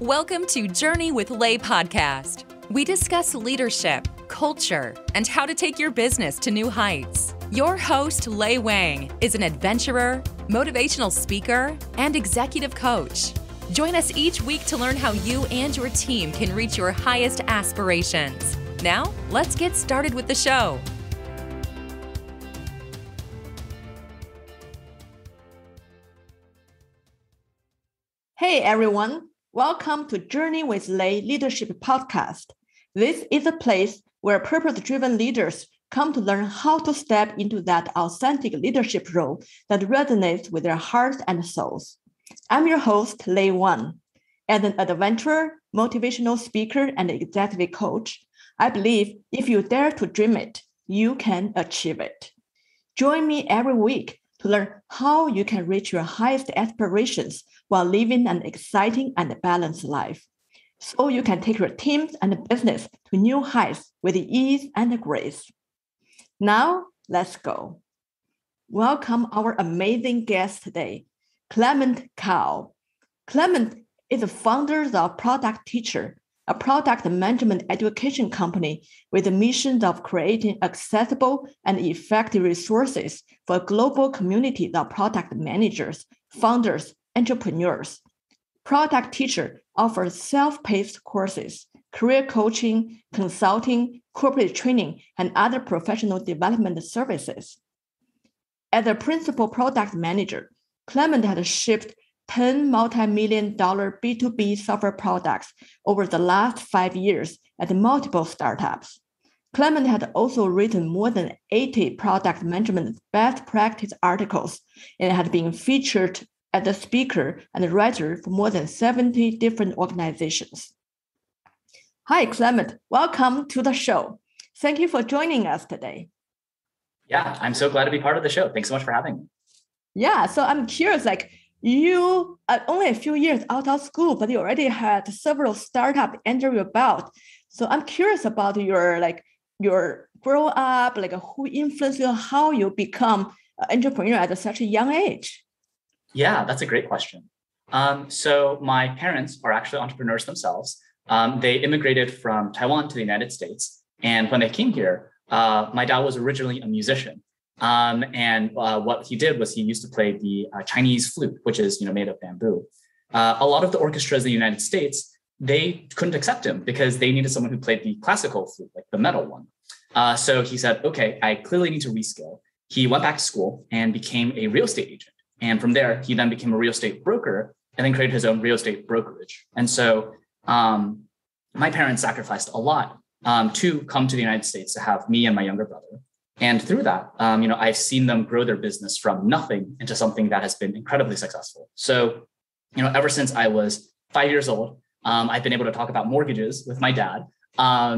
Welcome to Journey with Lei podcast. We discuss leadership, culture, and how to take your business to new heights. Your host, Lei Wang, is an adventurer, motivational speaker, and executive coach. Join us each week to learn how you and your team can reach your highest aspirations. Now, let's get started with the show. Hey everyone, welcome to Journey with Lei Leadership Podcast. This is a place where purpose-driven leaders come to learn how to step into that authentic leadership role that resonates with their hearts and souls. I'm your host, Lei Wang. As an adventurer, motivational speaker, and executive coach, I believe if you dare to dream it, you can achieve it. Join me every week to learn how you can reach your highest aspirations while living an exciting and balanced life, so you can take your teams and business to new heights with ease and grace. Now, let's go. Welcome our amazing guest today, Clement Cao. Clement is the founder of Product Teacher, a product management education company with the mission of creating accessible and effective resources for a global community of product managers, founders, entrepreneurs. Product Teacher offers self-paced courses, career coaching, consulting, corporate training, and other professional development services. As a principal product manager, Clement has shipped 10 multi-million-dollar B2B software products over the last 5 years at multiple startups. Clement had also written more than 80 product management best practice articles and had been featured as a speaker and writer for more than 70 different organizations. Hi, Clement. Welcome to the show. Thank you for joining us today. Yeah, I'm so glad to be part of the show. Thanks so much for having me. Yeah, so I'm curious, you are only a few years out of school, but you already had several startups under your belt. So I'm curious about your grow up, who influenced you, how you become an entrepreneur at such a young age. Yeah, that's a great question. So my parents are actually entrepreneurs themselves. They immigrated from Taiwan to the United States. And when they came here, my dad was originally a musician. What he did was he used to play the Chinese flute, which is made of bamboo. A lot of the orchestras in the United States, they couldn't accept him because they needed someone who played the classical flute, like the metal one. So he said, okay, I clearly need to reskill. He went back to school and became a real estate agent. And from there, he then became a real estate broker and then created his own real estate brokerage. And so my parents sacrificed a lot to come to the United States to have me and my younger brother. And through that, I've seen them grow their business from nothing into something that has been incredibly successful. So, ever since I was 5 years old, I've been able to talk about mortgages with my dad,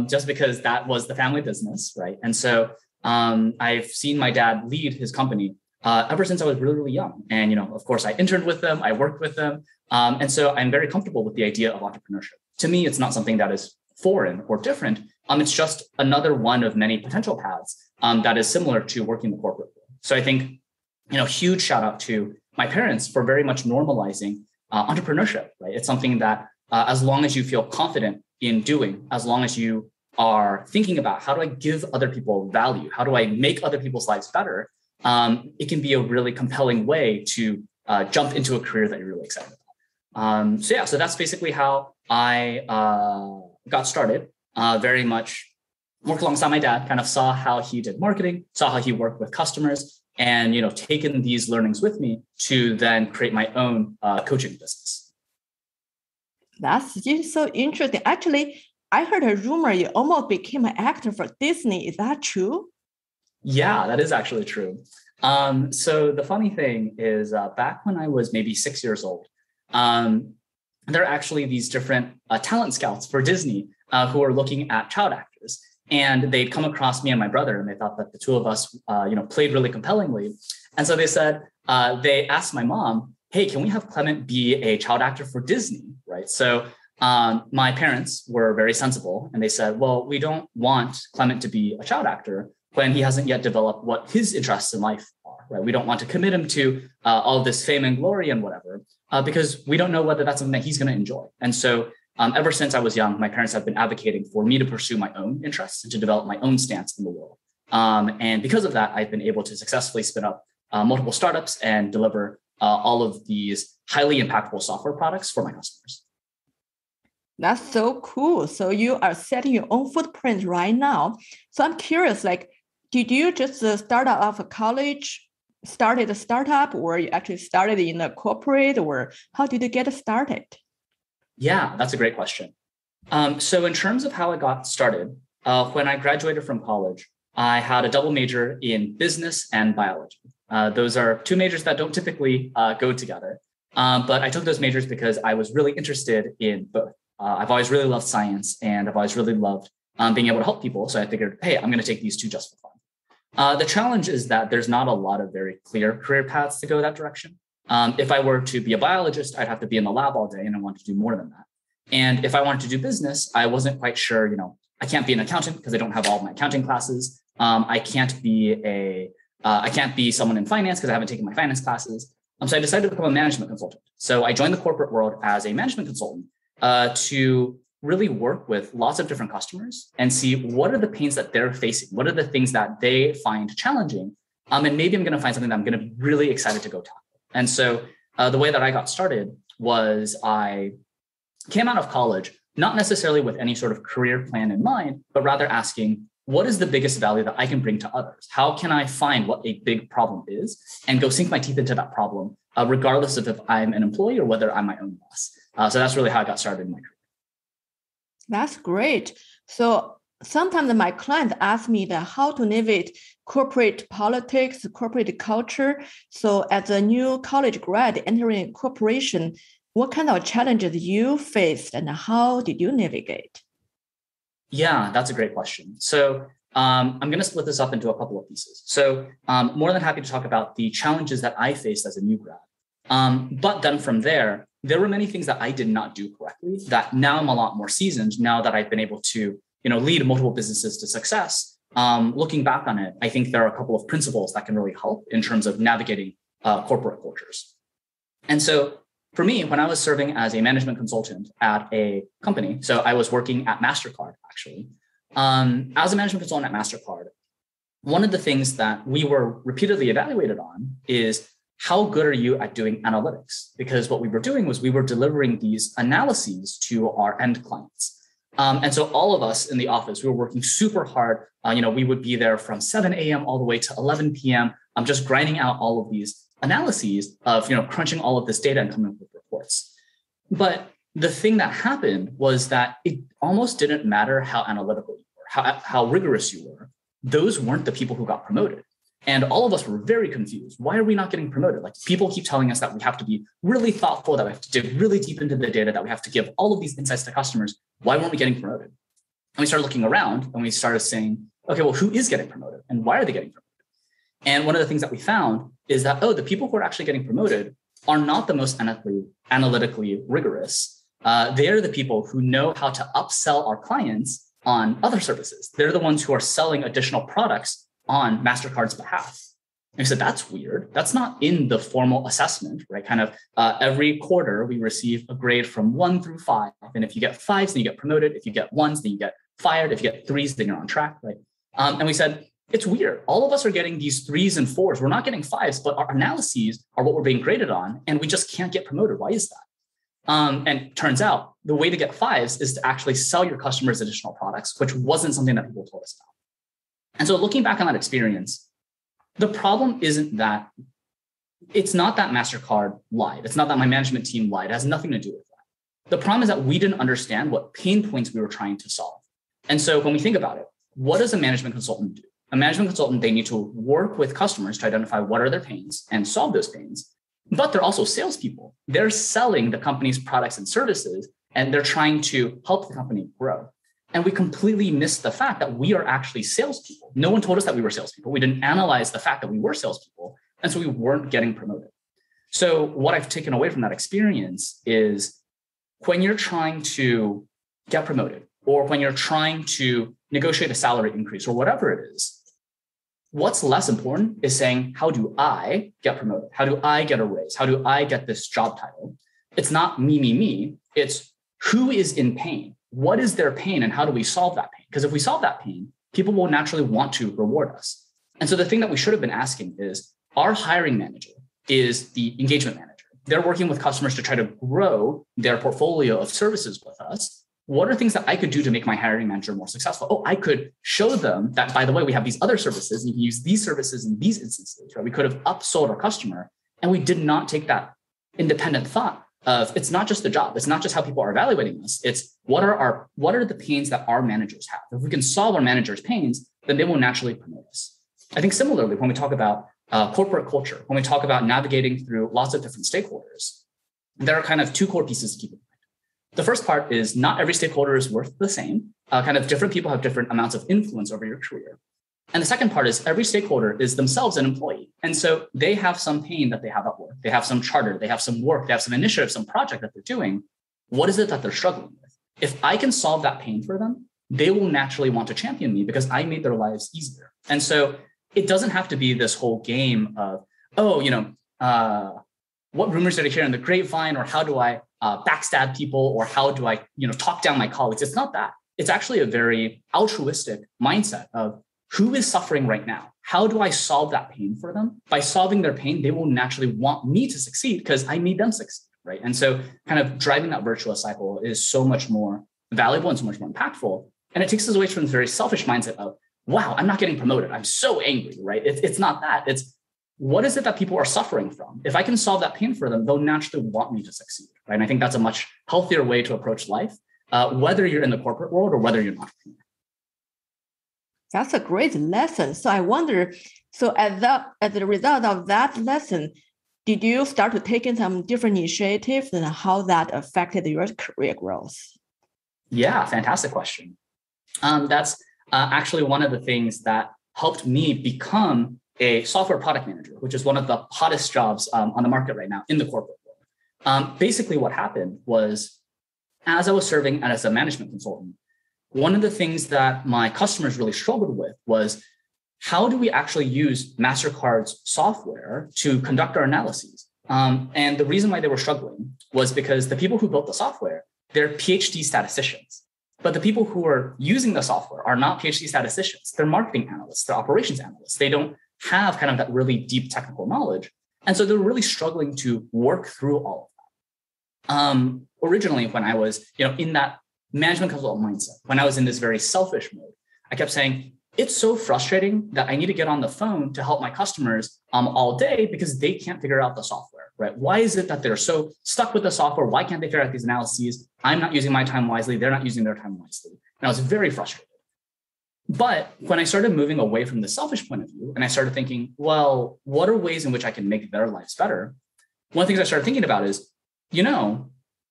just because that was the family business, right? And so I've seen my dad lead his company ever since I was really, really young. And, of course, I interned with them, I worked with them. And so I'm very comfortable with the idea of entrepreneurship. To me, it's not something that is foreign or different. It's just another one of many potential paths that is similar to working the corporate world. So I think, huge shout out to my parents for very much normalizing entrepreneurship, right? It's something that as long as you feel confident in doing, as long as you are thinking about how do I give other people value? How do I make other people's lives better? It can be a really compelling way to jump into a career that you're really excited about. So that's basically how I got started. Very much worked alongside my dad, kind of saw how he did marketing, saw how he worked with customers, and taken these learnings with me to then create my own coaching business. That's just so interesting. Actually, I heard a rumor you almost became an actor for Disney. Is that true? Yeah, that is actually true. So the funny thing is, back when I was maybe 6 years old, there are actually these different talent scouts for Disney who are looking at child actors. And they'd come across me and my brother, and they thought that the two of us, played really compellingly. And so they said, they asked my mom, hey, can we have Clement be a child actor for Disney, right? So my parents were very sensible, and they said, well, we don't want Clement to be a child actor when he hasn't yet developed what his interests in life are, right? We don't want to commit him to all of this fame and glory and whatever. because we don't know whether that's something that he's going to enjoy. And so ever since I was young, my parents have been advocating for me to pursue my own interests and to develop my own stance in the world. And because of that, I've been able to successfully spin up multiple startups and deliver all of these highly impactful software products for my customers. That's so cool. So you are setting your own footprint right now. So I'm curious, like, did you just start out of college, started a startup, or you actually started in a corporate, or how did you get started? Yeah, that's a great question. So in terms of how I got started, when I graduated from college, I had a double major in business and biology. Those are two majors that don't typically go together. But I took those majors because I was really interested in both. I've always really loved science, and I've always really loved being able to help people. So I figured, hey, I'm going to take these two just for fun. The challenge is that there's not a lot of very clear career paths to go that direction. If I were to be a biologist, I'd have to be in the lab all day, and I wanted to do more than that. And if I wanted to do business, I wasn't quite sure, I can't be an accountant because I don't have all of my accounting classes. I can't be someone in finance because I haven't taken my finance classes. So I decided to become a management consultant. So I joined the corporate world as a management consultant to really work with lots of different customers and see what are the pains that they're facing, what are the things that they find challenging, and maybe I'm going to find something that I'm going to be really excited to go tackle. And so the way that I got started was I came out of college, not necessarily with any sort of career plan in mind, but rather asking, what is the biggest value that I can bring to others? How can I find what a big problem is and go sink my teeth into that problem, regardless of if I'm an employee or whether I'm my own boss? So that's really how I got started in my career. That's great. So sometimes my clients ask me that how to navigate corporate politics, corporate culture. So as a new college grad entering a corporation, what kind of challenges you faced and how did you navigate? Yeah, that's a great question. So I'm going to split this up into a couple of pieces. So more than happy to talk about the challenges that I faced as a new grad. But then from there were many things that I did not do correctly that now I'm a lot more seasoned now that I've been able to, lead multiple businesses to success. Looking back on it, I think there are a couple of principles that can really help in terms of navigating corporate cultures. And so for me, when I was serving as a management consultant at a company, so I was working at MasterCard, actually. As a management consultant at MasterCard, one of the things that we were repeatedly evaluated on is how good are you at doing analytics? Because what we were doing was we were delivering these analyses to our end clients. And so all of us in the office, we were working super hard. We would be there from 7 a.m. all the way to 11 p.m. I'm just grinding out all of these analyses of, crunching all of this data and coming up with reports. But the thing that happened was that it almost didn't matter how analytical you were, how rigorous you were. Those weren't the people who got promoted. And all of us were very confused. Why are we not getting promoted? Like, people keep telling us that we have to be really thoughtful, that we have to dig really deep into the data, that we have to give all of these insights to customers. Why weren't we getting promoted? And we started looking around and we started saying, okay, well, who is getting promoted and why are they getting promoted? And one of the things that we found is that, the people who are actually getting promoted are not the most analytically rigorous. They're the people who know how to upsell our clients on other services. They're the ones who are selling additional products on MasterCard's behalf. And we said, that's weird. That's not in the formal assessment, right? Kind of every quarter, we receive a grade from 1 through 5. And if you get 5s, then you get promoted. If you get 1s, then you get fired. If you get 3s, then you're on track, right? And we said, it's weird. All of us are getting these 3s and 4s. We're not getting 5s, but our analyses are what we're being graded on. And we just can't get promoted. Why is that? And turns out the way to get 5s is to actually sell your customers additional products, which wasn't something that people told us about. And so looking back on that experience, the problem isn't that, it's not that MasterCard lied. It's not that my management team lied. It has nothing to do with that. The problem is that we didn't understand what pain points we were trying to solve. And so when we think about it, what does a management consultant do? A management consultant, they need to work with customers to identify what are their pains and solve those pains. But they're also salespeople. They're selling the company's products and services, and they're trying to help the company grow. And we completely missed the fact that we are actually salespeople. No one told us that we were salespeople. We didn't analyze the fact that we were salespeople. And so we weren't getting promoted. So what I've taken away from that experience is when you're trying to get promoted, or when you're trying to negotiate a salary increase or whatever it is, what's less important is saying, how do I get promoted? How do I get a raise? How do I get this job title? it's not me. It's who is in pain? What is their pain and how do we solve that pain? Because if we solve that pain, people will naturally want to reward us. And so the thing that we should have been asking is, our hiring manager is the engagement manager. They're working with customers to try to grow their portfolio of services with us. What are things that I could do to make my hiring manager more successful? Oh, I could show them that, by the way, we have these other services and you can use these services in these instances, right? We could have upsold our customer, and we did not take that independent thought of, it's not just the job. It's not just how people are evaluating us. It's what are the pains that our managers have? If we can solve our managers' pains, then they will naturally promote us. I think similarly, when we talk about corporate culture, when we talk about navigating through lots of different stakeholders, there are kind of two core pieces to keep in mind. The first part is not every stakeholder is worth the same. Kind of different people have different amounts of influence over your career. And the second part is every stakeholder is themselves an employee. And so they have some pain that they have at work. They have some charter, they have some work, they have some initiative, some project that they're doing. What is it that they're struggling with? If I can solve that pain for them, they will naturally want to champion me because I made their lives easier. And so it doesn't have to be this whole game of, what rumors did I hear in the grapevine, or how do I backstab people, or how do I, talk down my colleagues? It's not that. It's actually a very altruistic mindset of who is suffering right now. How do I solve that pain for them? By solving their pain, they will naturally want me to succeed because I made them succeed, right? And so kind of driving that virtuous cycle is so much more valuable and so much more impactful. And it takes us away from this very selfish mindset of, wow, I'm not getting promoted, I'm so angry, right? It's not that. It's, what is it that people are suffering from? If I can solve that pain for them, they'll naturally want me to succeed, right? And I think that's a much healthier way to approach life, whether you're in the corporate world or whether you're not. That's a great lesson. So I wonder, so as a result of that lesson, did you start to take in some different initiatives and how that affected your career growth? Yeah, fantastic question. That's actually one of the things that helped me become a software product manager, which is one of the hottest jobs on the market right now in the corporate world. Basically, what happened was, as I was serving as a management consultant, one of the things that my customers really struggled with was, how do we actually use MasterCard's software to conduct our analyses? And the reason why they were struggling was because the people who built the software, they're PhD statisticians. But the people who are using the software are not PhD statisticians. They're marketing analysts, they're operations analysts. They don't have kind of that really deep technical knowledge. And so they're really struggling to work through all of that. Originally, when I was in that management consultant mindset, when I was in this very selfish mode, I kept saying, it's so frustrating that I need to get on the phone to help my customers all day because they can't figure out the software, right? Why is it that they're so stuck with the software? Why can't they figure out these analyses? I'm not using my time wisely. They're not using their time wisely. And I was very frustrated. But when I started moving away from the selfish point of view, and I started thinking, well, what are ways in which I can make their lives better? One of the things I started thinking about is,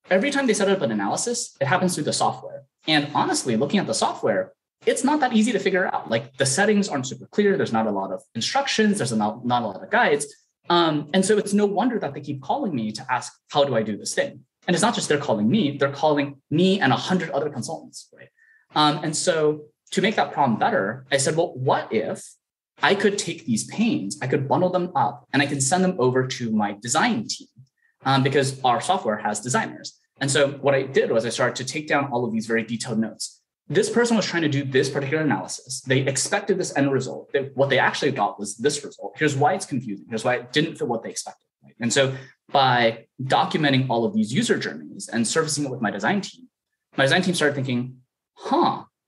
every time they set up an analysis, it happens through the software. And honestly, looking at the software, it's not that easy to figure out. Like, the settings aren't super clear. There's not a lot of instructions. There's not a lot of guides. And so it's no wonder that they keep calling me to ask, how do I do this thing? And it's not just they're calling me and 100 other consultants, right? And so to make that problem better, I said, well, what if I could take these pains, I could bundle them up, and I can send them over to my design team because our software has designers. And so what I did was I started to take down all of these very detailed notes. This person was trying to do this particular analysis. They expected this end result. What they actually got was this result. Here's why it's confusing. Here's why it didn't fit what they expected. Right? And so by documenting all of these user journeys and servicing it with my design team started thinking,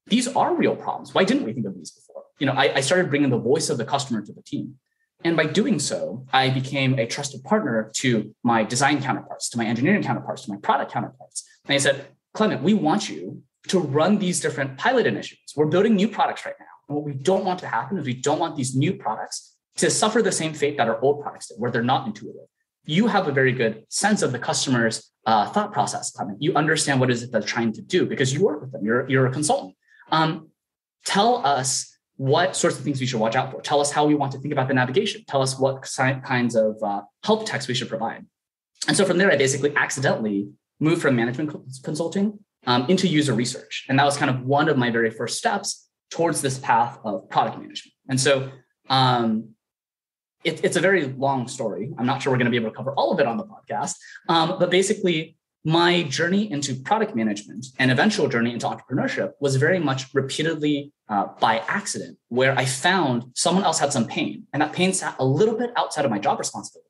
these are real problems. Why didn't we think of these before? I started bringing the voice of the customer to the team. And by doing so, I became a trusted partner to my design counterparts, to my engineering counterparts, to my product counterparts. And I said, Clement, we want you to run these different pilot initiatives. We're building new products right now. And what we don't want to happen is we don't want these new products to suffer the same fate that our old products did, where they're not intuitive. You have a very good sense of the customer's thought process, Clement. You understand what is it they're trying to do because you work with them. You're a consultant. Tell us what sorts of things we should watch out for. Tell us how we want to think about the navigation. Tell us what kinds of help text we should provide. And so from there, I basically accidentally moved from management consulting into user research. And that was kind of one of my very first steps towards this path of product management. And so it's a very long story. I'm not sure we're going to be able to cover all of it on the podcast. But basically, my journey into product management and eventual journey into entrepreneurship was very much repeatedly by accident, where I found someone else had some pain, and that pain sat a little bit outside of my job responsibilities.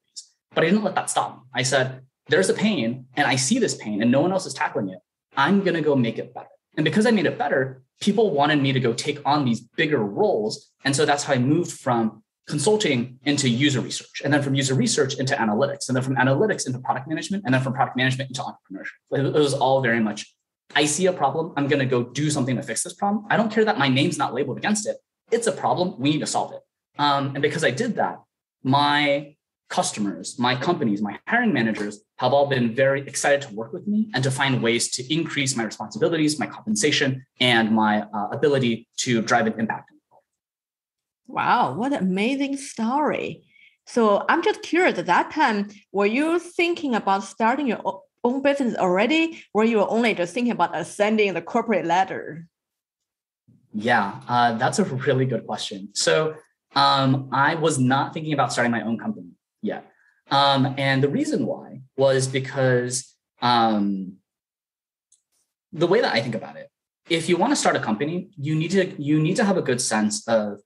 But I didn't let that stop me. I said, there's a pain, and I see this pain, and no one else is tackling it. I'm going to go make it better. And because I made it better, people wanted me to go take on these bigger roles. And so that's how I moved from consulting into user research, and then from user research into analytics, and then from analytics into product management, and then from product management into entrepreneurship. It was all very much, I see a problem, I'm going to go do something to fix this problem. I don't care that my name's not labeled against it. It's a problem, we need to solve it. And because I did that, my customers, my companies, my hiring managers have all been very excited to work with me and to find ways to increase my responsibilities, my compensation, and my ability to drive an impact. Wow, what an amazing story. So I'm just curious, at that time, were you thinking about starting your own business already, or you were only just thinking about ascending the corporate ladder? Yeah, that's a really good question. So I was not thinking about starting my own company yet. And the reason why was because the way that I think about it, if you want to start a company, you need to have a good sense of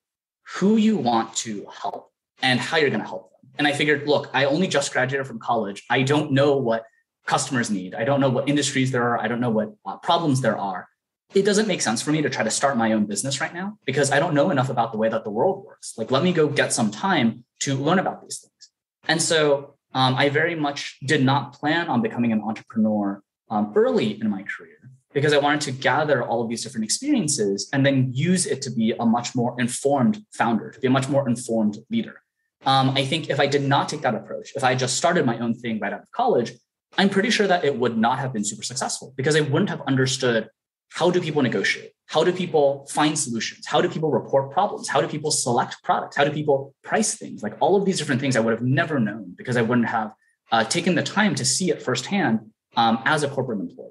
who you want to help and how you're going to help them. And I figured, look, I only just graduated from college. I don't know what customers need. I don't know what industries there are. I don't know what problems there are. It doesn't make sense for me to try to start my own business right now because I don't know enough about the way that the world works. Like, let me go get some time to learn about these things. And so I very much did not plan on becoming an entrepreneur early in my career, because I wanted to gather all of these different experiences and then use it to be a much more informed founder, to be a much more informed leader. I think if I did not take that approach, if I just started my own thing right out of college, I'm pretty sure that it would not have been super successful because I wouldn't have understood how do people negotiate? How do people find solutions? How do people report problems? How do people select products? How do people price things? Like all of these different things I would have never known because I wouldn't have taken the time to see it firsthand as a corporate employee.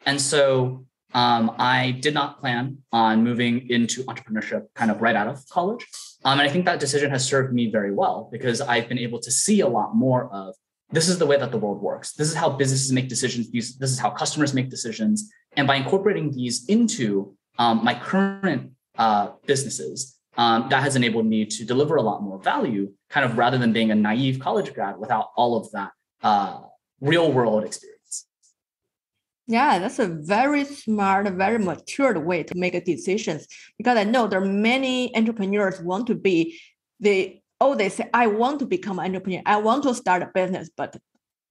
And so I did not plan on moving into entrepreneurship kind of right out of college. And I think that decision has served me very well because I've been able to see a lot more of this is the way that the world works. This is how businesses make decisions. This is how customers make decisions. And by incorporating these into my current businesses, that has enabled me to deliver a lot more value, kind of rather than being a naive college grad without all of that real world experience. Yeah, that's a very smart, very matured way to make decisions. Because I know there are many entrepreneurs want to be they say, I want to become an entrepreneur. I want to start a business, but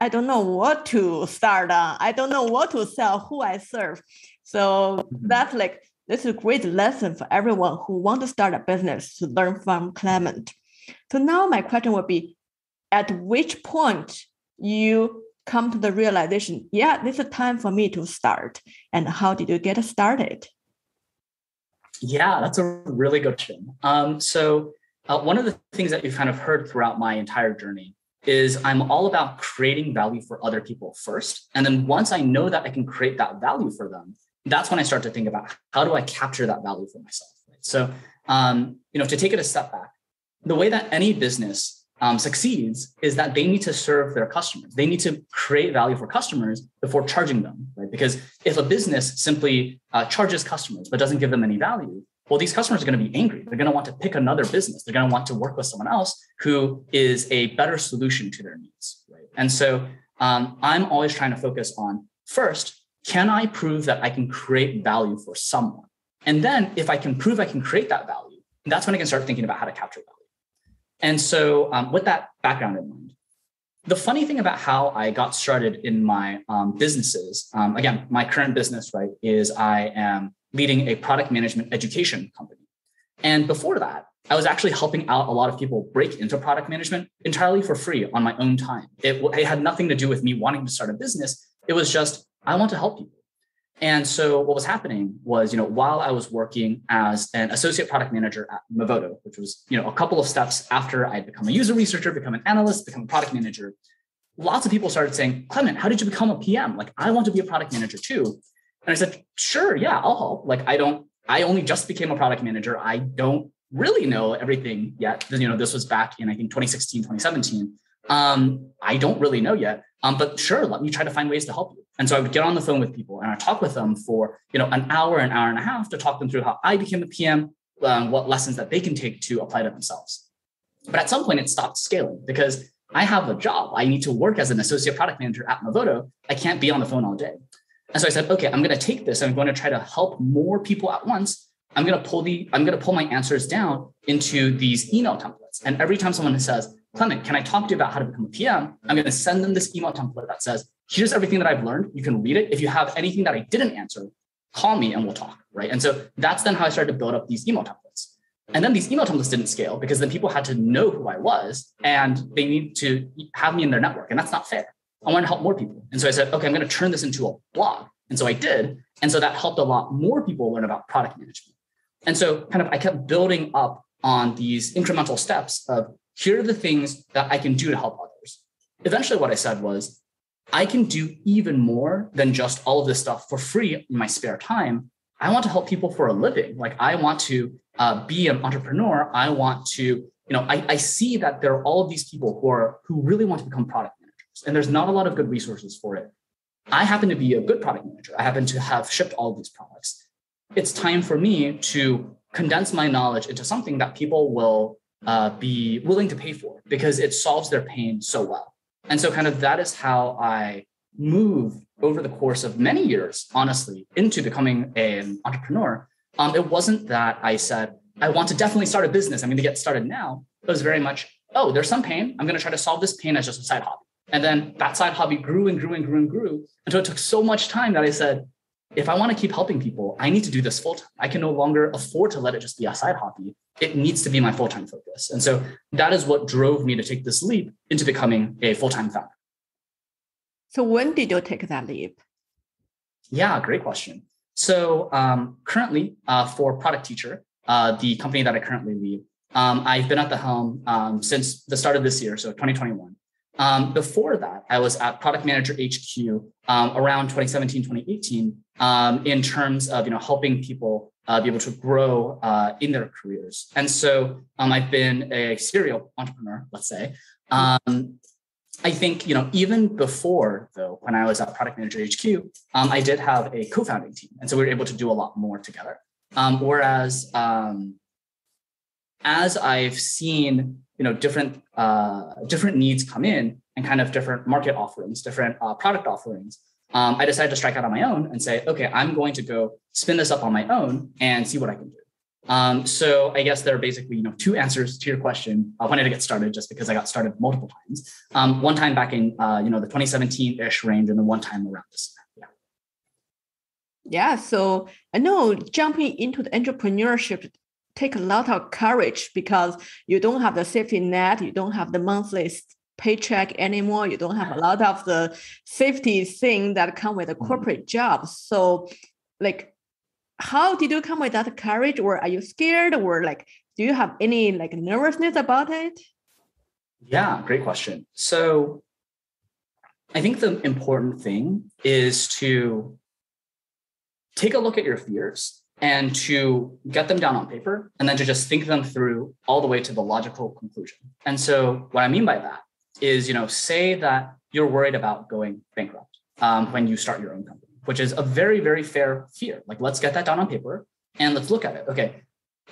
I don't know what to start on. I don't know what to sell, who I serve. So that's this is a great lesson for everyone who want to start a business to learn from Clement. So now my question would be, at which point you come to the realization, yeah, this is time for me to start. And how did you get started? Yeah, that's a really good question. So one of the things that you've kind of heard throughout my entire journey is I'm all about creating value for other people first. And then once I know that I can create that value for them, that's when I start to think about how do I capture that value for myself. Right? So, to take it a step back, the way that any business succeeds is that they need to serve their customers. They need to create value for customers before charging them, right? Because if a business simply charges customers but doesn't give them any value, well, these customers are going to be angry. They're going to want to pick another business. They're going to want to work with someone else who is a better solution to their needs, right? And so I'm always trying to focus on, first, can I prove that I can create value for someone? And then if I can prove I can create that value, that's when I can start thinking about how to capture value. And so with that background in mind, the funny thing about how I got started in my businesses, again, my current business, right, is I am leading a product management education company. And before that, I was actually helping out a lot of people break into product management entirely for free on my own time. It had nothing to do with me wanting to start a business. It was just, I want to help people. And so what was happening was, while I was working as an associate product manager at Movoto, which was, a couple of steps after I'd become a user researcher, become an analyst, become a product manager, lots of people started saying, Clement, how did you become a PM? Like, I want to be a product manager too. And I said, sure, yeah, I'll help. Like, I only just became a product manager. I don't really know everything yet. This was back in, I think, 2016, 2017. I don't really know yet, but sure, let me try to find ways to help you. And so I would get on the phone with people and I talk with them for, an hour and a half to talk them through how I became a PM, what lessons that they can take to apply to themselves. But at some point it stopped scaling because I have a job. I need to work as an associate product manager at Movoto. I can't be on the phone all day. And so I said, okay, I'm going to take this. I'm going to try to help more people at once. I'm going to pull my answers down into these email templates. And every time someone says, Clement, can I talk to you about how to become a PM? I'm going to send them this email template that says, here's everything that I've learned. You can read it. If you have anything that I didn't answer, call me and we'll talk, right? And so that's then how I started to build up these email templates. And then these email templates didn't scale because then people had to know who I was and they need to have me in their network. And that's not fair. I want to help more people. And so I said, okay, I'm going to turn this into a blog. And so I did. And so that helped a lot more people learn about product management. And so I kept building up on these incremental steps of here are the things that I can do to help others. Eventually what I said was, I can do even more than just all of this stuff for free in my spare time. I want to help people for a living. Like I want to be an entrepreneur. I want to, I see that there are all of these people who really want to become product managers, and there's not a lot of good resources for it. I happen to be a good product manager. I happen to have shipped all of these products. It's time for me to condense my knowledge into something that people will be willing to pay for because it solves their pain so well. And so that is how I moved over the course of many years, honestly, into becoming an entrepreneur. It wasn't that I said, I want to definitely start a business. I'm going to get started now. It was very much, oh, there's some pain. I'm going to try to solve this pain as just a side hobby. And then that side hobby grew and grew and grew and grew until it took so much time that I said, if I want to keep helping people, I need to do this full time. I can no longer afford to let it just be a side hobby. It needs to be my full-time focus. And so that is what drove me to take this leap into becoming a full-time founder. So when did you take that leap? Yeah, great question. So currently for Product Teacher, the company that I currently lead, I've been at the helm since the start of this year, so 2021. Before that, I was at Product Manager HQ around 2017, 2018, in terms of helping people be able to grow in their careers. And so I've been a serial entrepreneur, let's say. I think even before though, when I was at Product Manager HQ, I did have a co-founding team, and so we were able to do a lot more together. Whereas as I've seen different needs come in and different market offerings, different product offerings, I decided to strike out on my own and say, okay, I'm going to go spin this up on my own and see what I can do. So I guess there are basically two answers to your question. I wanted to get started just because I got started multiple times. One time back in the 2017-ish range, and then one time around this year. Yeah. So I know jumping into the entrepreneurship take a lot of courage because you don't have the safety net, you don't have the monthly paycheck anymore, you don't have a lot of the safety thing that come with a corporate job. So how did you come with that courage, or are you scared, or do you have any nervousness about it? Yeah, great question. So I think the important thing is to take a look at your fears and to get them down on paper, and then to just think them through all the way to the logical conclusion. And so what I mean by that is, say that you're worried about going bankrupt when you start your own company, which is a very, very fair fear. Let's get that down on paper and let's look at it. Okay,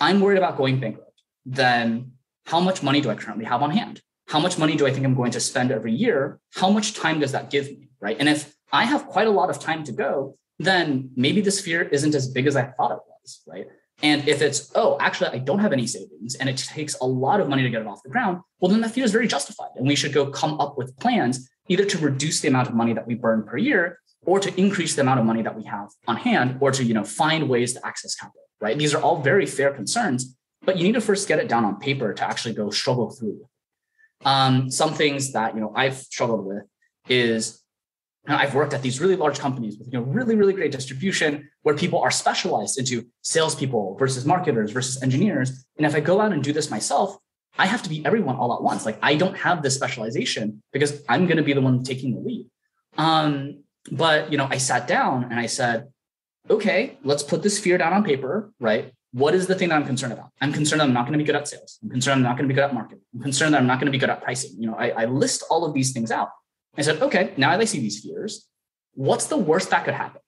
I'm worried about going bankrupt. Then how much money do I currently have on hand? How much money do I think I'm going to spend every year? How much time does that give me, right? And if I have quite a lot of time to go, then maybe this fear isn't as big as I thought it was, right? And if it's, oh, actually, I don't have any savings and it takes a lot of money to get it off the ground, well, then that fear is very justified. And we should go come up with plans either to reduce the amount of money that we burn per year, or to increase the amount of money that we have on hand, or to find ways to access capital, right? These are all very fair concerns, but you need to first get it down on paper to actually go struggle through. Some things that I've struggled with is I've worked at these really large companies with really, really great distribution where people are specialized into salespeople versus marketers versus engineers. And if I go out and do this myself, I have to be everyone all at once. I don't have this specialization because I'm going to be the one taking the lead. But I sat down and I said, okay, let's put this fear down on paper, right? what is the thing that I'm concerned about? I'm concerned that I'm not going to be good at sales. I'm concerned I'm not going to be good at marketing. I'm concerned that I'm not going to be good at pricing. I list all of these things out. I said, okay, now that I see these fears, what's the worst that could happen?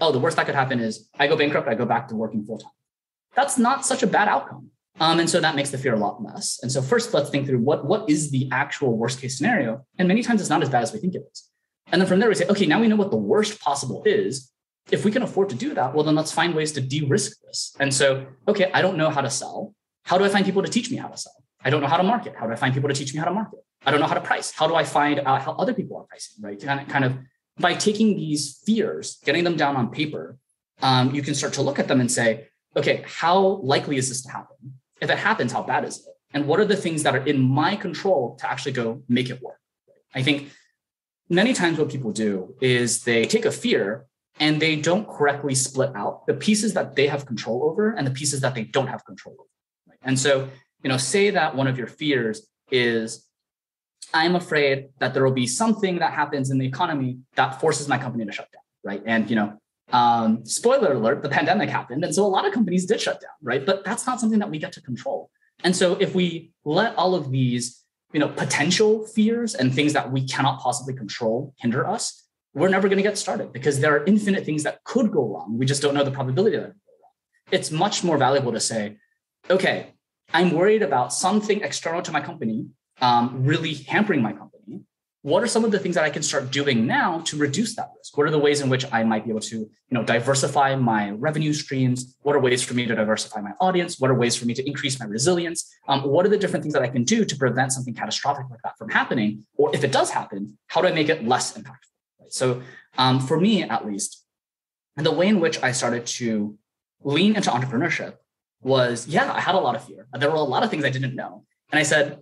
Oh, the worst that could happen is I go bankrupt, I go back to working full time. That's not such a bad outcome. And so that makes the fear a lot less. And so first, let's think through what is the actual worst case scenario? And many times it's not as bad as we think it is. And then from there we say, okay, now we know what the worst possible is. If we can afford to do that, well, then let's find ways to de-risk this. And so, okay, I don't know how to sell. How do I find people to teach me how to sell? I don't know how to market. How do I find people to teach me how to market? I don't know how to price. How do I find out how other people are pricing, right? Kind of by taking these fears, getting them down on paper, you can start to look at them and say, okay, how likely is this to happen? If it happens, how bad is it? And what are the things that are in my control to actually go make it work? I think many times what people do is they take a fear and they don't correctly split out the pieces that they have control over and the pieces that they don't have control over. Right? And so, say that one of your fears is, I'm afraid that there will be something that happens in the economy that forces my company to shut down, right? And, spoiler alert, the pandemic happened. And so a lot of companies did shut down, right? But that's not something that we get to control. And so if we let all of these, potential fears and things that we cannot possibly control hinder us, we're never going to get started because there are infinite things that could go wrong. We just don't know the probability that it will go wrong. It's much more valuable to say, okay, I'm worried about something external to my company really hampering my company. What are some of the things that I can start doing now to reduce that risk? What are the ways in which I might be able to, diversify my revenue streams? What are ways for me to diversify my audience? What are ways for me to increase my resilience? What are the different things that I can do to prevent something catastrophic like that from happening? Or if it does happen, how do I make it less impactful? So for me, at least, the way in which I started to lean into entrepreneurship was, I had a lot of fear. There were a lot of things I didn't know. And I said,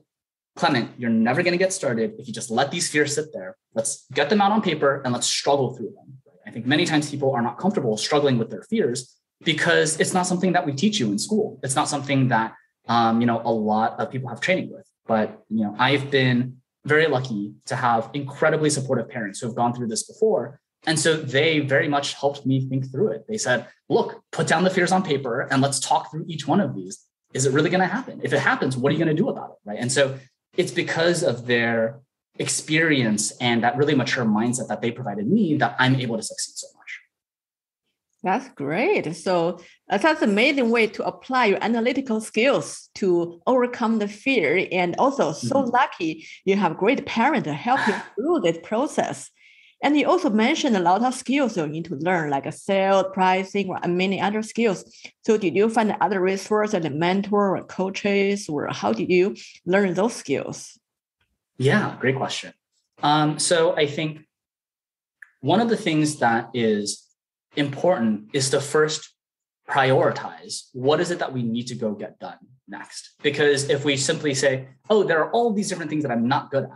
Clement, you're never going to get started if you just let these fears sit there. Let's get them out on paper and let's struggle through them. I think many times people are not comfortable struggling with their fears because it's not something that we teach you in school. It's not something that, a lot of people have training with. But, I've been very lucky to have incredibly supportive parents who have gone through this before. And so they very much helped me think through it. They said, look, put down the fears on paper and let's talk through each one of these. Is it really going to happen? If it happens, what are you going to do about it? Right. And so it's because of their experience and that really mature mindset that they provided me that I'm able to succeed so much. That's great. So that's an amazing way to apply your analytical skills to overcome the fear. And also so lucky you have great parents to help you through this process. And you also mentioned a lot of skills you need to learn, like a sales, pricing, and many other skills. So did you find other resources like a mentor or coaches, or how did you learn those skills? Yeah, great question. So I think one of the things that is important is to first prioritize what is it that we need to go get done next. Because if we simply say, oh, there are all these different things that I'm not good at,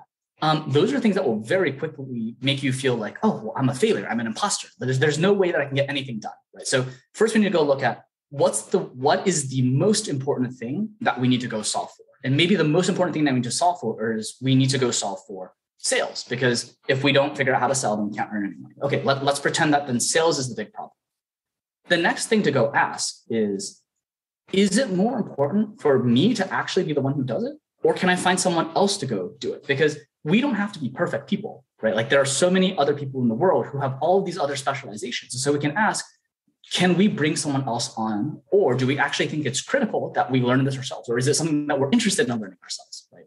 those are things that will very quickly make you feel like, oh, well, I'm a failure. I'm an imposter. There's no way that I can get anything done. Right. So first we need to go look at what is the most important thing that we need to go solve for. And maybe the most important thing that we need to solve for is we need to go solve for sales, because if we don't figure out how to sell, then we can't earn any money. Okay, let's pretend that then sales is the big problem. The next thing to go ask is it more important for me to actually be the one who does it? Or can I find someone else to go do it? Because we don't have to be perfect people, right? Like there are so many other people in the world who have all these other specializations. And so we can ask, can we bring someone else on? Or do we actually think it's critical that we learn this ourselves? Or is it something that we're interested in learning ourselves, right?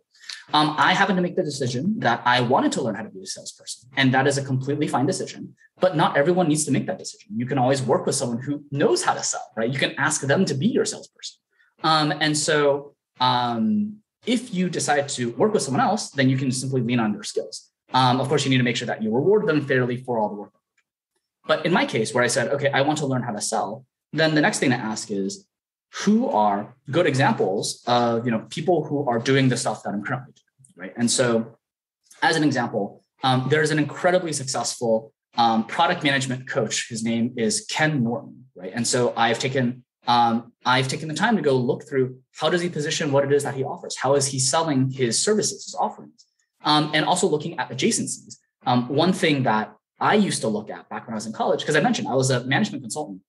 I happened to make the decision that I wanted to learn how to be a salesperson. And that is a completely fine decision, but not everyone needs to make that decision. You can always work with someone who knows how to sell, right? You can ask them to be your salesperson. And so if you decide to work with someone else, then you can simply lean on their skills. Of course, you need to make sure that you reward them fairly for all the work. But in my case, where I said, okay, I want to learn how to sell, then the next thing to ask is, who are good examples of people who are doing the stuff that I'm currently doing, right? And so, as an example, there's an incredibly successful product management coach. His name is Ken Norton, right? And so I've taken the time to go look through how does he position what it is that he offers, how is he selling his services, his offerings, and also looking at adjacencies. One thing that I used to look at back when I was in college, because I mentioned I was a management consultant.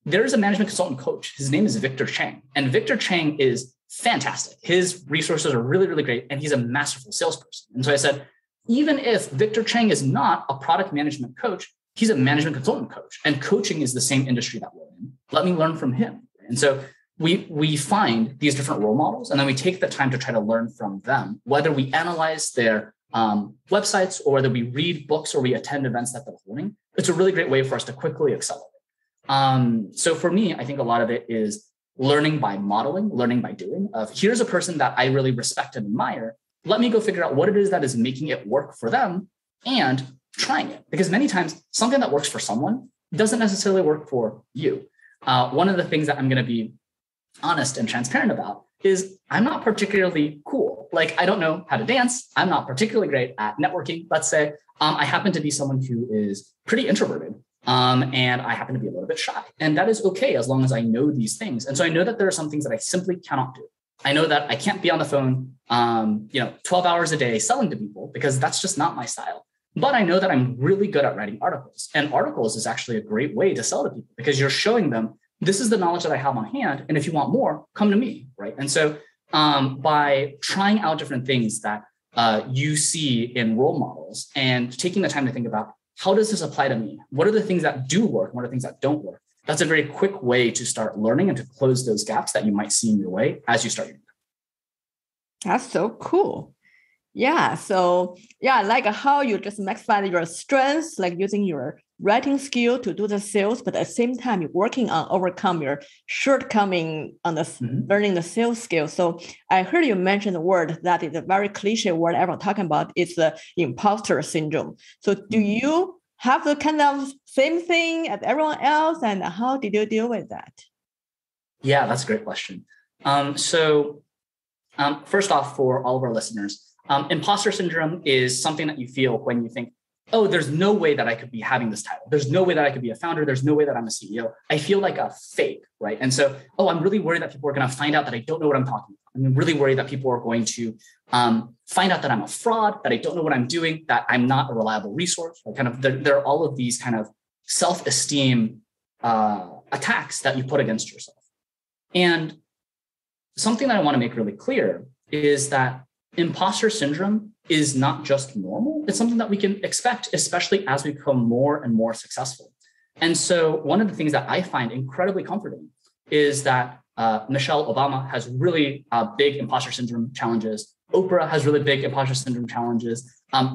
there's a management consultant coach. His name is Victor Chang. And Victor Chang is fantastic. His resources are really, really great. And he's a masterful salesperson. And so I said, even if Victor Chang is not a product management coach, he's a management consultant coach. And coaching is the same industry that we're in. Let me learn from him. And so we find these different role models, and then we take the time to try to learn from them, whether we analyze their websites or whether we read books or we attend events that they're holding. It's a really great way for us to quickly accelerate. So for me, I think a lot of it is learning by modeling, learning by doing. Here's a person that I really respect and admire. Let me go figure out what it is that is making it work for them and trying it. Because many times something that works for someone doesn't necessarily work for you. One of the things that I'm going to be honest and transparent about is I'm not particularly cool. Like, I don't know how to dance. I'm not particularly great at networking, let's say. I happen to be someone who is pretty introverted. And I happen to be a little bit shy. And that is okay as long as I know these things. And so I know that there are some things that I simply cannot do. I know that I can't be on the phone, 12 hours a day selling to people because that's just not my style. But I know that I'm really good at writing articles. And articles is actually a great way to sell to people because you're showing them, this is the knowledge that I have on hand. And if you want more, come to me, right? And so by trying out different things that you see in role models and taking the time to think about, how does this apply to me? What are the things that do work? What are the things that don't work? That's a very quick way to start learning and to close those gaps that you might see in your way as you start your career. That's so cool. Yeah. So I like how you just maximize your strengths, like using your writing skill to do the sales, but at the same time, you're working on overcome your shortcoming on the learning the sales skill. So I heard you mention the word that is a very cliche word everyone talking about. It's the imposter syndrome. So do you have the kind of same thing as everyone else? And how did you deal with that? Yeah, that's a great question. First off, for all of our listeners, imposter syndrome is something that you feel when you think, oh, there's no way that I could be having this title. There's no way that I could be a founder. There's no way that I'm a CEO. I feel like a fake, right? And so, I'm really worried that people are going to find out that I don't know what I'm talking about. I'm really worried that people are going to find out that I'm a fraud, that I don't know what I'm doing, that I'm not a reliable resource. Like there are all of these kind of self-esteem attacks that you put against yourself. And something that I want to make really clear is that imposter syndrome is not just normal. It's something that we can expect, especially as we become more and more successful. And so one of the things that I find incredibly comforting is that Michelle Obama has really big imposter syndrome challenges. Oprah has really big imposter syndrome challenges.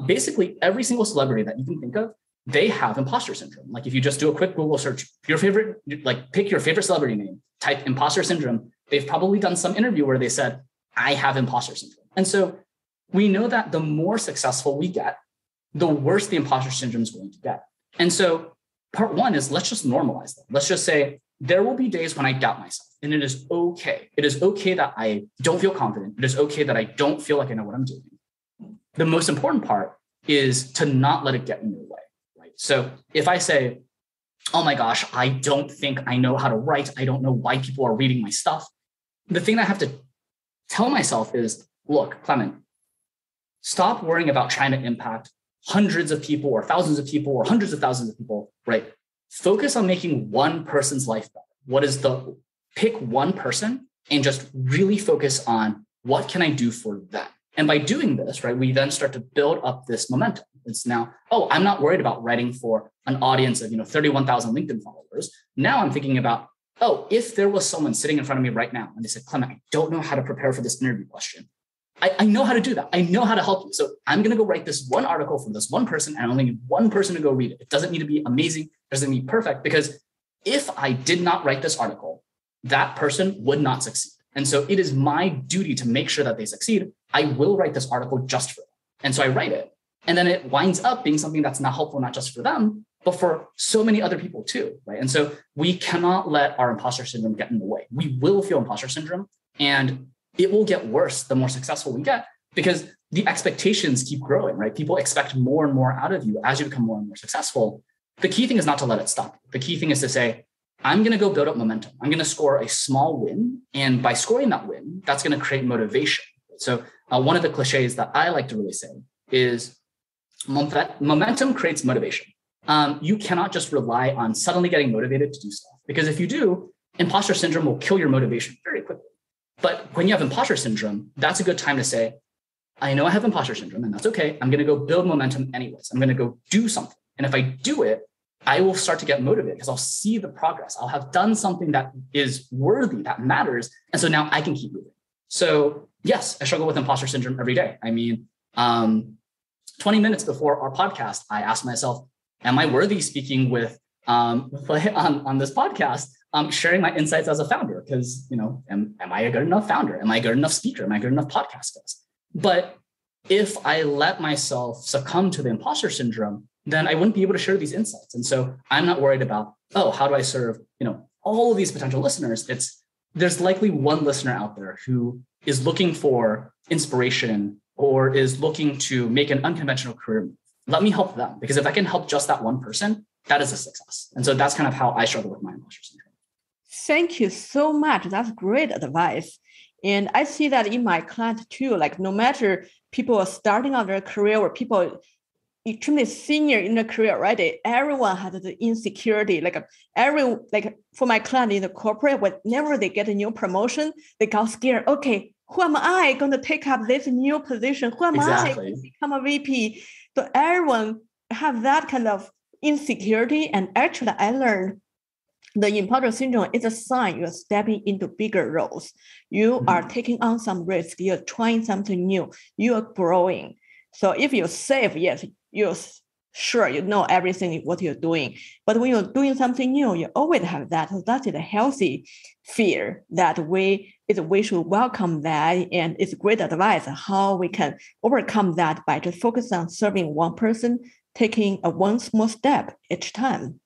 Basically, every single celebrity that you can think of, they have imposter syndrome. Like if you just do a quick Google search, pick your favorite celebrity name, type imposter syndrome. They've probably done some interview where they said, I have imposter syndrome. And so we know that the more successful we get, the worse the imposter syndrome is going to get. And so part one is let's just normalize that. Let's just say there will be days when I doubt myself, and it is okay. It is okay that I don't feel confident. It is okay that I don't feel like I know what I'm doing. The most important part is to not let it get in your way, right? So if I say, oh my gosh, I don't think I know how to write. I don't know why people are reading my stuff. The thing I have to tell myself is, look, Clement, stop worrying about trying to impact hundreds of people or thousands of people or hundreds of thousands of people, right? Focus on making one person's life better. Pick one person and just really focus on what can I do for them? And by doing this, right, we then start to build up this momentum. It's now, I'm not worried about writing for an audience of 31,000 LinkedIn followers. Now I'm thinking about, if there was someone sitting in front of me right now and they said, Clement, I don't know how to prepare for this interview question. I know how to do that. I know how to help you. So I'm going to go write this one article for this one person, and I only need one person to go read it. It doesn't need to be amazing. It doesn't need to be perfect, because if I did not write this article, that person would not succeed. And so it is my duty to make sure that they succeed. I will write this article just for them. And so I write it. And then it winds up being something that's not helpful, not just for them, but for so many other people too, right? And so we cannot let our imposter syndrome get in the way. We will feel imposter syndrome, and it will get worse the more successful we get, because the expectations keep growing, right? People expect more and more out of you as you become more and more successful. The key thing is not to let it stop. The key thing is to say, I'm going to go build up momentum. I'm going to score a small win. And by scoring that win, that's going to create motivation. So one of the cliches that I like to really say is momentum creates motivation. you cannot just rely on suddenly getting motivated to do stuff. Because if you do, imposter syndrome will kill your motivation very quickly. But when you have imposter syndrome, that's a good time to say, I know I have imposter syndrome, and that's okay. I'm going to go build momentum anyways. I'm going to go do something. And if I do it, I will start to get motivated because I'll see the progress. I'll have done something that is worthy, that matters. And so now I can keep moving. So yes, I struggle with imposter syndrome every day. I mean, 20 minutes before our podcast, I asked myself, am I worthy speaking with on this podcast, sharing my insights as a founder? Because, am I a good enough founder? Am I a good enough speaker? Am I a good enough podcast guest? But if I let myself succumb to the imposter syndrome, then I wouldn't be able to share these insights. And so I'm not worried about, how do I serve, all of these potential listeners? There's likely one listener out there who is looking for inspiration or is looking to make an unconventional career move. Let me help them, because if I can help just that one person, that is a success. And so that's kind of how I struggle with my imposter syndrome. Thank you so much. That's great advice. And I see that in my client too, like no matter people are starting out their career or people extremely senior in the career already, everyone has the insecurity. Like for my client in the corporate, whenever they get a new promotion, they got scared. Okay, who am I going to take up this new position? Who am I to become a VP? So everyone have that kind of insecurity. And actually, I learned the imposter syndrome is a sign you're stepping into bigger roles. You are taking on some risk. You're trying something new. You are growing. So if you're safe, yes, you're sure you know everything what you're doing. But when you're doing something new, you always have that. So that is a healthy fear that we should welcome that. And it's great advice how we can overcome that by just focusing on serving one person, taking one small step each time.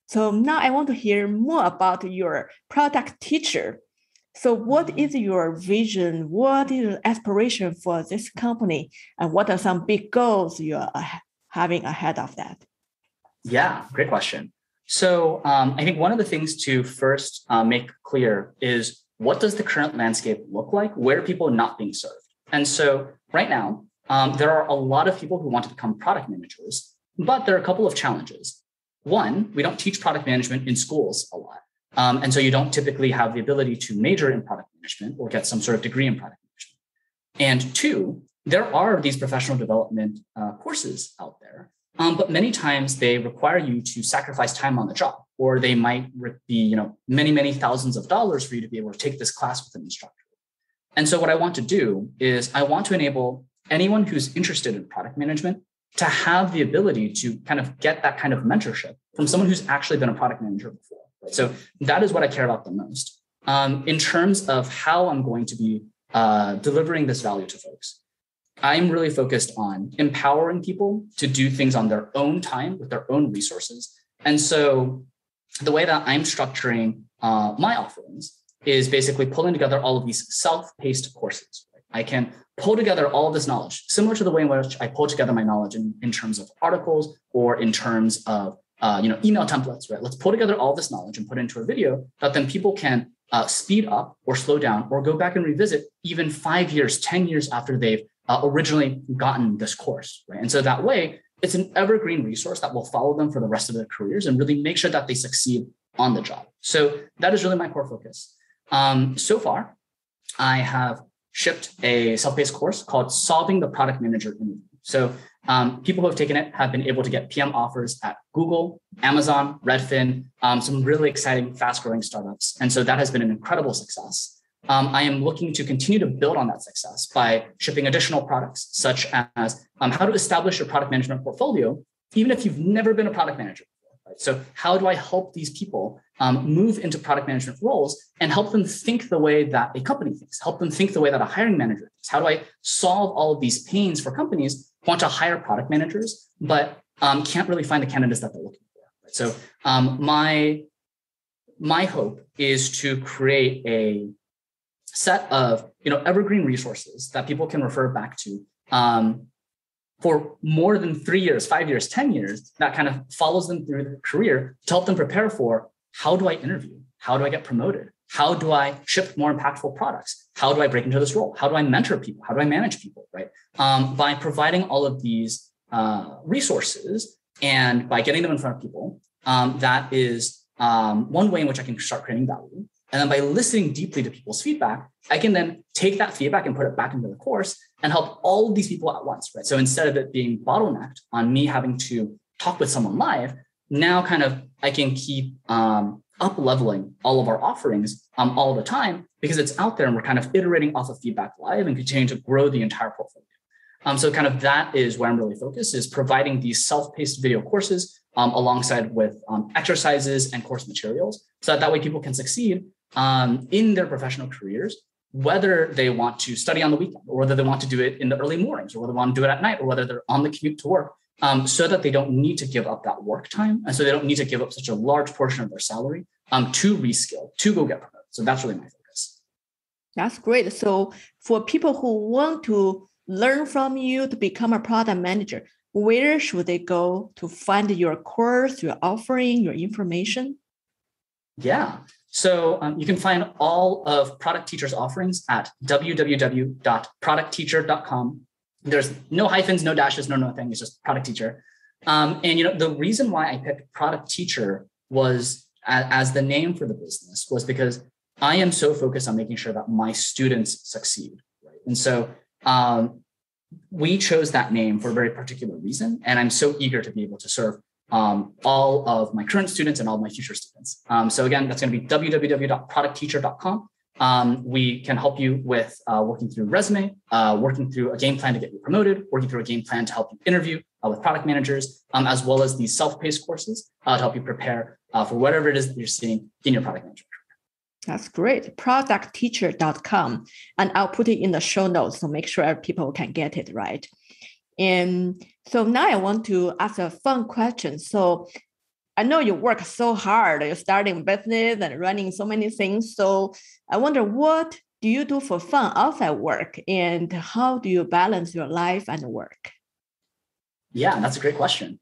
So now I want to hear more about your product teacher. So what is your vision? What is your aspiration for this company? And what are some big goals you are having ahead of that? Yeah, great question. So I think one of the things to first make clear is, what does the current landscape look like? Where are people not being served? And so right now, there are a lot of people who want to become product managers, but there are a couple of challenges. One, we don't teach product management in schools a lot. And so you don't typically have the ability to major in product management or get some sort of degree in product management. And two, there are these professional development courses out there, but many times they require you to sacrifice time on the job, or they might be, many, many thousands of dollars for you to be able to take this class with an instructor. And so what I want to do is I want to enable anyone who's interested in product management to have the ability to kind of get that kind of mentorship from someone who's actually been a product manager before. Right? So that is what I care about the most. In terms of how I'm going to be delivering this value to folks, I'm really focused on empowering people to do things on their own time with their own resources. And so the way that I'm structuring my offerings is basically pulling together all of these self-paced courses. Right? I can pull together all of this knowledge, similar to the way in which I pull together my knowledge in terms of articles or in terms of email templates. Right? Let's pull together all this knowledge and put it into a video that then people can speed up or slow down or go back and revisit even 5 years, 10 years after they've originally gotten this course. Right? And so that way, it's an evergreen resource that will follow them for the rest of their careers and really make sure that they succeed on the job. So that is really my core focus. So far, I have shipped a self-paced course called Solving the Product Manager Interview. So people who have taken it have been able to get PM offers at Google, Amazon, Redfin, some really exciting, fast-growing startups. And so that has been an incredible success. I am looking to continue to build on that success by shipping additional products, such as how to establish your product management portfolio, even if you've never been a product manager before. Right? So how do I help these people move into product management roles and help them think the way that a company thinks, help them think the way that a hiring manager thinks? How do I solve all of these pains for companies who want to hire product managers, but can't really find the candidates that they're looking for? Right? So my hope is to create a set of evergreen resources that people can refer back to for more than 3 years, 5 years, 10 years, that kind of follows them through their career to help them prepare for, how do I interview? How do I get promoted? How do I ship more impactful products? How do I break into this role? How do I mentor people? How do I manage people? Right? By providing all of these resources, And by getting them in front of people, that is one way in which I can start creating value. And then by listening deeply to people's feedback, I can then take that feedback and put it back into the course and help all of these people at once, right? So instead of it being bottlenecked on me having to talk with someone live, now kind of I can keep up leveling all of our offerings all the time because it's out there and we're kind of iterating off of feedback live and continuing to grow the entire portfolio. So kind of that is where I'm really focused, is providing these self-paced video courses alongside with exercises and course materials so that way people can succeed in their professional careers, whether they want to study on the weekend or whether they want to do it in the early mornings or whether they want to do it at night or whether they're on the commute to work, so that they don't need to give up that work time. And so they don't need to give up such a large portion of their salary to reskill, to go get promoted. So that's really my focus. That's great. So for people who want to learn from you to become a product manager, where should they go to find your course, your offering, your information? Yeah. So you can find all of Product Teacher's offerings at www.productteacher.com. There's no hyphens, no dashes, no nothing. It's just Product Teacher. And the reason why I picked Product Teacher was as the name for the business was because I am so focused on making sure that my students succeed. Right? And so we chose that name for a very particular reason. And I'm so eager to be able to serve all of my current students and all of my future students. So again, that's going to be www.productteacher.com. We can help you with working through resume, working through a game plan to get you promoted, working through a game plan to help you interview with product managers, as well as these self-paced courses to help you prepare for whatever it is that you're seeing in your product management. That's great. Productteacher.com. And I'll put it in the show notes so make sure people can get it right. And so now I want to ask a fun question. So I know you work so hard. You're starting business and running so many things. So I wonder, what do you do for fun outside work? And how do you balance your life and work? Yeah, that's a great question.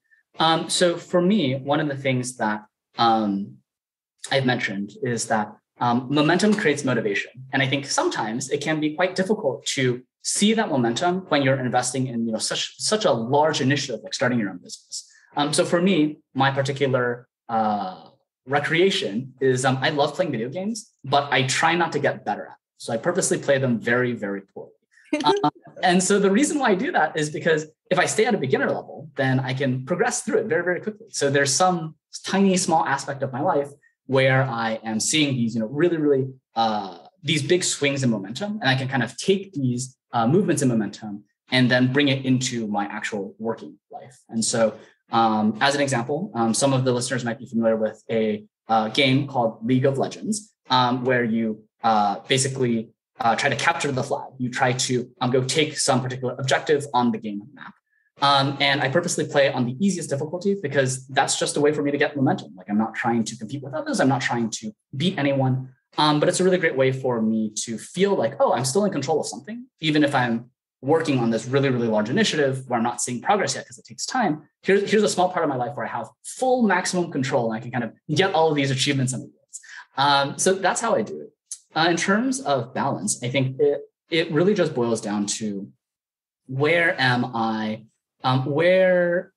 So for me, one of the things that I've mentioned is that momentum creates motivation. And I think sometimes it can be quite difficult to see that momentum when you're investing in such a large initiative like starting your own business. So for me, my particular recreation is I love playing video games, but I try not to get better at them. So I purposely play them very, very poorly. And so the reason why I do that is because if I stay at a beginner level, then I can progress through it very, very quickly. So there's some tiny, small aspect of my life where I am seeing these, really, really these big swings in momentum, and I can kind of take these movements in momentum and then bring it into my actual working life. And so as an example, some of the listeners might be familiar with a game called League of Legends, where you basically try to capture the flag. You try to go take some particular objective on the game map. And I purposely play on the easiest difficulty because that's just a way for me to get momentum. Like I'm not trying to compete with others. I'm not trying to beat anyone. But it's a really great way for me to feel like, oh, I'm still in control of something, even if I'm working on this really, really large initiative where I'm not seeing progress yet because it takes time. Here's a small part of my life where I have full maximum control and I can kind of get all of these achievements and awards. So that's how I do it. In terms of balance, I think it really just boils down to where am I? Where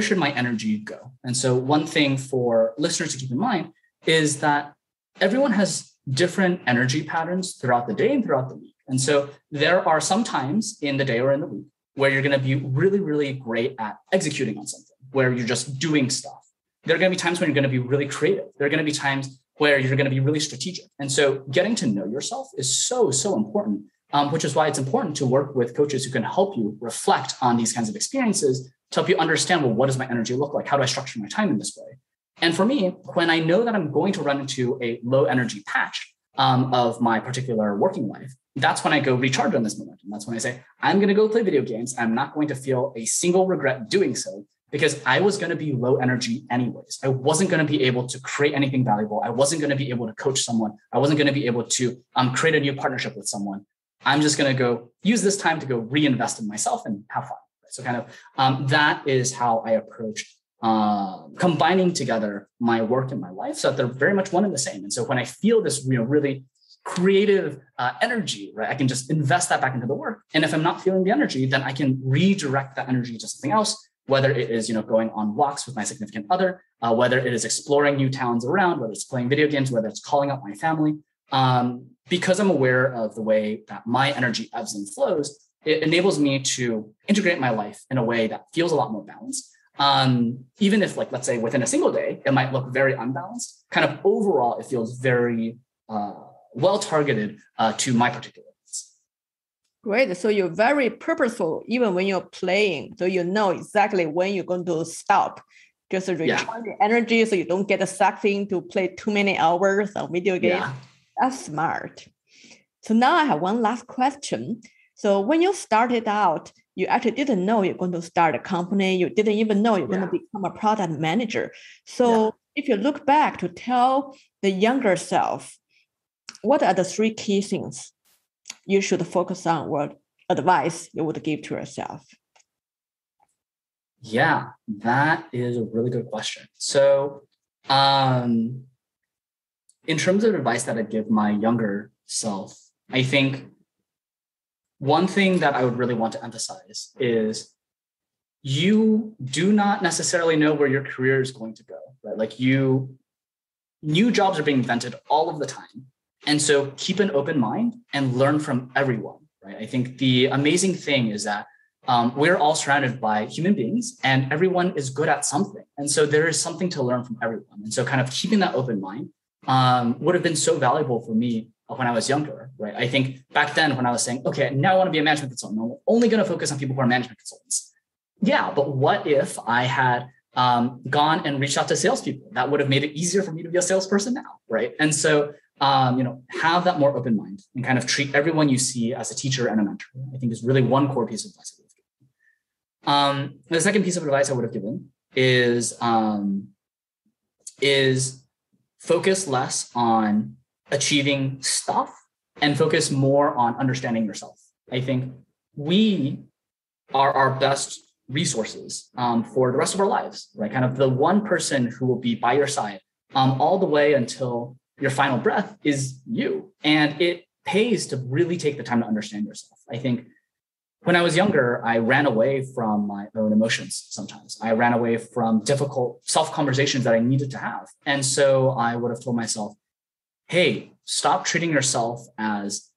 should my energy go? And so one thing for listeners to keep in mind is that everyone has different energy patterns throughout the day and throughout the week. And so there are some times in the day or in the week where you're going to be really, really great at executing on something, where you're just doing stuff. There are going to be times when you're going to be really creative. There are going to be times where you're going to be really strategic. And so getting to know yourself is so, so important, which is why it's important to work with coaches who can help you reflect on these kinds of experiences to help you understand, well, what does my energy look like? How do I structure my time in this way? And for me, when I know that I'm going to run into a low energy patch of my particular working life, that's when I go recharge on this momentum. That's when I say, I'm going to go play video games. I'm not going to feel a single regret doing so because I was going to be low energy anyways. I wasn't going to be able to create anything valuable. I wasn't going to be able to coach someone. I wasn't going to be able to create a new partnership with someone. I'm just going to go use this time to go reinvest in myself and have fun. So kind of that is how I approach combining together my work and my life so that they're very much one and the same. And so when I feel this really creative energy, right, I can just invest that back into the work. And if I'm not feeling the energy, then I can redirect that energy to something else whether it is, going on walks with my significant other, whether it is exploring new towns around, whether it's playing video games, whether it's calling up my family. Because I'm aware of the way that my energy ebbs and flows, it enables me to integrate my life in a way that feels a lot more balanced. Even if, like, let's say within a single day, it might look very unbalanced, kind of overall, it feels very well targeted to my particular needs. Great. So you're very purposeful, even when you're playing. So you know exactly when you're going to stop, just recharge the energy so you don't get sucked in to play too many hours of video games. Yeah. That's smart. So now I have one last question. So when you started out, you actually didn't know you're going to start a company. You didn't even know you're going to become a product manager. So if you look back to tell the younger self, what are the 3 key things you should focus on, or advice you would give to yourself? Yeah, that is a really good question. So in terms of advice that I'd give my younger self, I think one thing that I would really want to emphasize is you do not necessarily know where your career is going to go, right? Like new jobs are being invented all of the time. And so keep an open mind and learn from everyone, right? I think the amazing thing is that we're all surrounded by human beings and everyone is good at something. And so there is something to learn from everyone. And so kind of keeping that open mind would have been so valuable for me when I was younger, right? I think back then when I was saying, okay, now I want to be a management consultant, I'm only going to focus on people who are management consultants. Yeah, but what if I had gone and reached out to salespeople? That would have made it easier for me to be a salesperson now, right? And so, have that more open mind and kind of treat everyone you see as a teacher and a mentor, I think is really one core piece of advice I would have given. The second piece of advice I would have given is focus less on achieving stuff and focus more on understanding yourself. I think we are our best resources for the rest of our lives, right? Kind of the one person who will be by your side all the way until your final breath is you. And it pays to really take the time to understand yourself. I think when I was younger, I ran away from my own emotions sometimes. I ran away from difficult self-conversations that I needed to have. And so I would have told myself, hey, stop treating yourself as,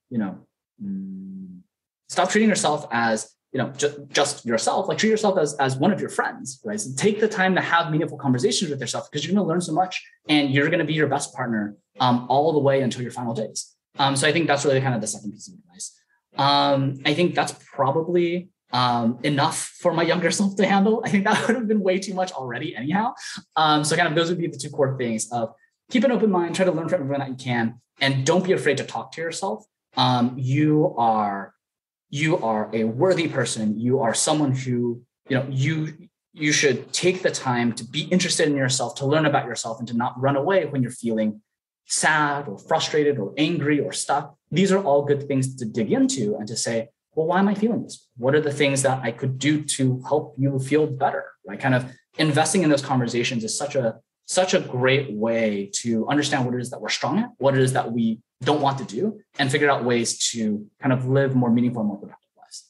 just yourself, like treat yourself as one of your friends, right? So take the time to have meaningful conversations with yourself because you're going to learn so much and you're going to be your best partner all the way until your final days. So I think that's really kind of the second piece of advice. I think that's probably enough for my younger self to handle. I think that would have been way too much already anyhow. So kind of those would be the 2 core things of keep an open mind, try to learn from everyone that you can, and don't be afraid to talk to yourself. You are a worthy person. You are someone who, you should take the time to be interested in yourself, to learn about yourself, and to not run away when you're feeling sad or frustrated or angry or stuck. These are all good things to dig into and to say, well, why am I feeling this? What are the things that I could do to help you feel better? Right? Kind of investing in those conversations is such a great way to understand what it is that we're strong at, what it is that we don't want to do, and figure out ways to kind of live more meaningful and more productive lives.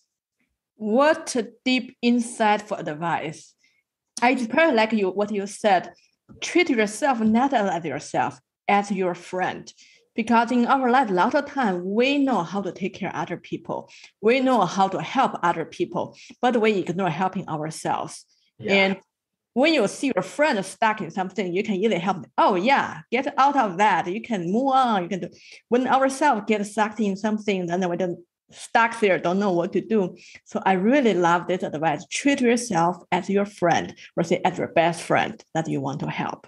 What a deep, insightful advice. I really like what you said. Treat yourself not as yourself, as your friend. Because in our life, a lot of time, we know how to take care of other people. We know how to help other people, but we ignore helping ourselves. Yeah. And when you see your friend stuck in something, you can either help them. Oh yeah, get out of that. You can move on. You can do. When ourselves get sucked in something, then we don't stuck there, don't know what to do. So I really love this advice. Treat yourself as your friend, or say as your best friend that you want to help.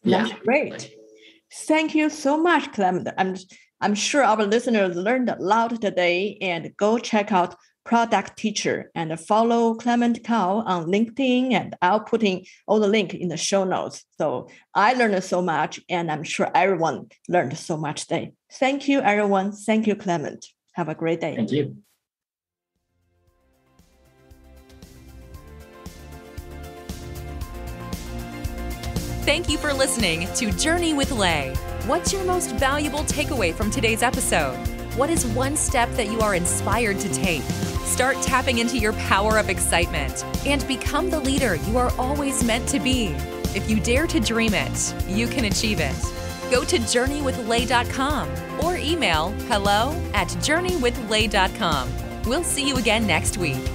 That's great. Thank you so much, Clement. I'm sure our listeners learned a lot today, and go check out Product Teacher and follow Clement Kao on LinkedIn, and I'll put in all the link in the show notes. So I learned so much, and I'm sure everyone learned so much today. Thank you, everyone. Thank you, Clement. Have a great day. Thank you. Thank you for listening to Journey with Lei. What's your most valuable takeaway from today's episode? What is one step that you are inspired to take? Start tapping into your power of excitement and become the leader you are always meant to be. If you dare to dream it, you can achieve it. Go to journeywithlay.com or email hello@journeywithlay.com. We'll see you again next week.